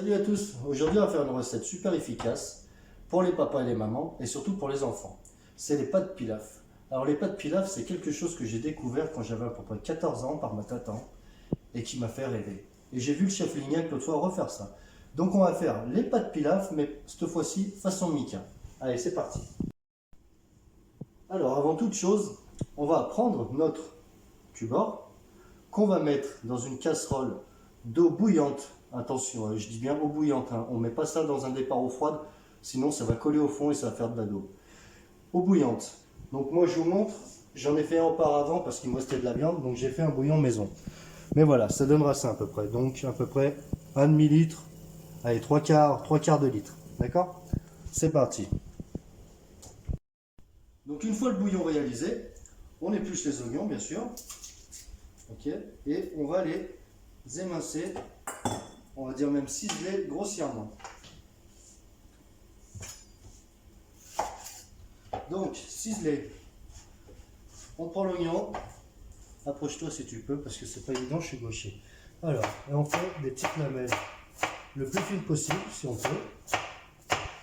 Salut à tous, aujourd'hui on va faire une recette super efficace pour les papas et les mamans et surtout pour les enfants. C'est les pâtes pilaf. Alors les pâtes pilaf, c'est quelque chose que j'ai découvert quand j'avais à peu près 14 ans par ma tata et qui m'a fait rêver. Et j'ai vu le chef Lignac l'autre fois refaire ça. Donc on va faire les pâtes pilaf mais cette fois-ci façon Mika. Allez, c'est parti. Alors avant toute chose, on va prendre notre tubord qu'on va mettre dans une casserole d'eau bouillante. Attention, je dis bien eau bouillante, hein. On ne met pas ça dans un départ eau froide, sinon ça va coller au fond et ça va faire de la daube. Eau bouillante. Donc moi je vous montre, j'en ai fait un auparavant parce qu'il me restait de la viande, donc j'ai fait un bouillon maison. Mais voilà, ça donnera ça à peu près. Donc à peu près un demi-litre, allez, trois quarts de litre. D'accord? C'est parti. Donc une fois le bouillon réalisé, on épluche les oignons bien sûr. Ok, et on va les émincer, on va dire même ciseler grossièrement. Donc ciseler, on prend l'oignon, approche-toi si tu peux parce que c'est pas évident, je suis gaucher. Alors, et on fait des petites lamelles le plus fines possible si on peut.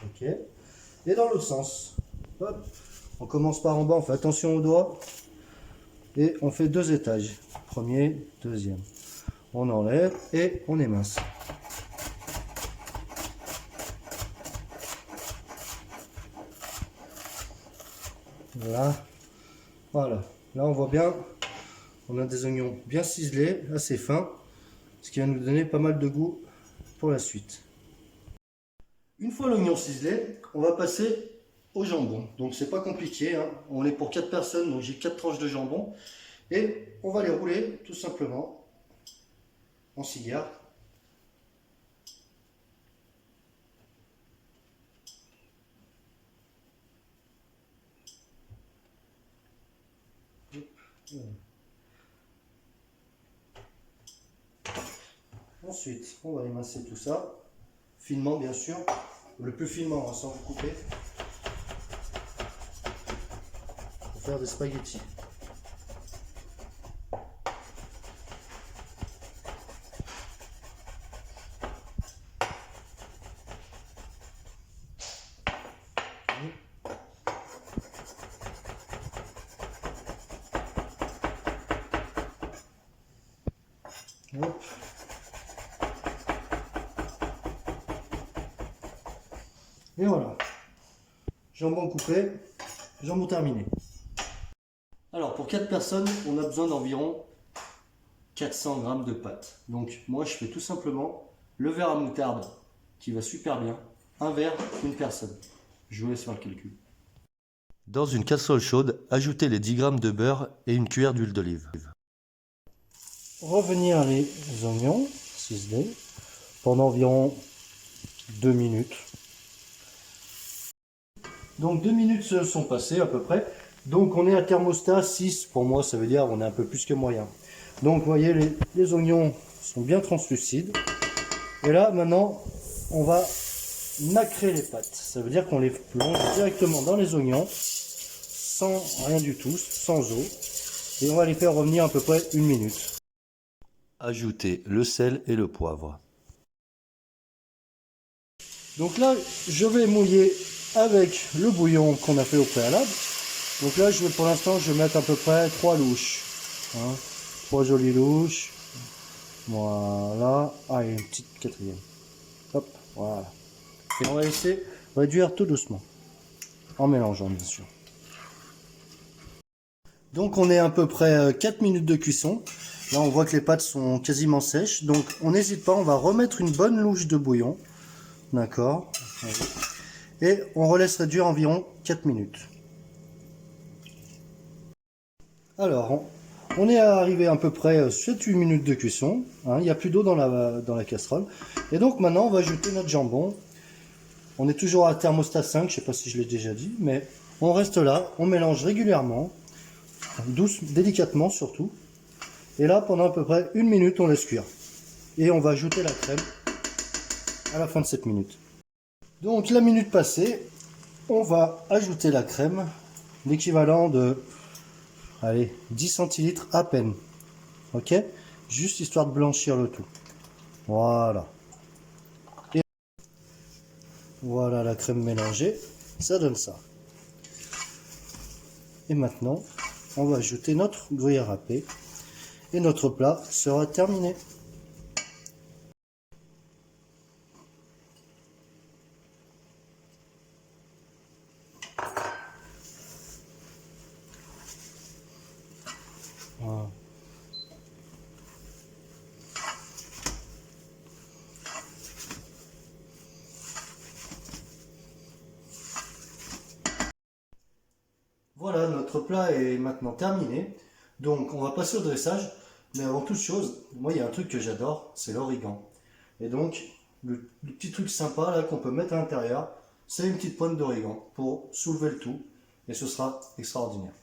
Ok, et dans l'autre sens, hop, on commence par en bas, on fait attention aux doigts et on fait 2 étages. Premier, deuxième. On enlève et on émince. Voilà. Là on voit bien, on a des oignons bien ciselés, assez fins, ce qui va nous donner pas mal de goût pour la suite. Une fois l'oignon ciselé, on va passer au jambon. Donc c'est pas compliqué, hein. On est pour 4 personnes, donc j'ai 4 tranches de jambon. Et on va les rouler tout simplement en cigare. Ensuite, on va émincer tout ça, finement bien sûr, le plus finement, hein, sans vous couper, pour faire des spaghettis. Hop. Et voilà, jambon coupé, jambon terminé. Alors pour 4 personnes, on a besoin d'environ 400 g de pâtes. Donc moi je fais tout simplement le verre à moutarde qui va super bien, un verre, une personne. Je vous laisse faire le calcul. Dans une casserole chaude, ajoutez les 10 g de beurre et une cuillère d'huile d'olive. Revenir les oignons ciselés pendant environ 2 minutes. Donc 2 minutes se sont passées à peu près. Donc on est à thermostat 6, pour moi ça veut dire on est un peu plus que moyen. Donc vous voyez les oignons sont bien translucides. Et là maintenant on va nacrer les pâtes. Ça veut dire qu'on les plonge directement dans les oignons sans rien du tout, sans eau. Et on va les faire revenir à peu près 1 minute. Ajoutez le sel et le poivre. Donc là je vais mouiller avec le bouillon qu'on a fait au préalable. Donc là, pour l'instant, je vais mettre à peu près 3 louches. Hein, 3 jolies louches. Voilà. Ah, et une petite quatrième. Hop, voilà. Et on va laisser réduire tout doucement. En mélangeant, bien sûr. Donc on est à peu près 4 minutes de cuisson. Là, on voit que les pâtes sont quasiment sèches. Donc on n'hésite pas, on va remettre une bonne louche de bouillon. D'accord. Et on relaisse réduire environ 4 minutes. Alors, on est arrivé à peu près 7-8 minutes de cuisson. Hein, il n'y a plus d'eau dans la casserole. Et donc maintenant, on va ajouter notre jambon. On est toujours à thermostat 5, je ne sais pas si je l'ai déjà dit, mais on reste là, on mélange régulièrement, délicatement surtout. Et là, pendant à peu près 1 minute, on laisse cuire. Et on va ajouter la crème à la fin de cette minute. Donc la minute passée, on va ajouter la crème, l'équivalent de... Allez, 10 centilitres à peine. Ok? Juste histoire de blanchir le tout. Voilà. Voilà la crème mélangée, ça donne ça. Et maintenant, on va ajouter notre gruyère râpée et notre plat sera terminé. Voilà. Voilà, notre plat est maintenant terminé. Donc, on va passer au dressage. Mais avant toute chose, moi, il y a un truc que j'adore, c'est l'origan. Et donc, le petit truc sympa là qu'on peut mettre à l'intérieur, c'est une petite pointe d'origan pour soulever le tout. Et ce sera extraordinaire.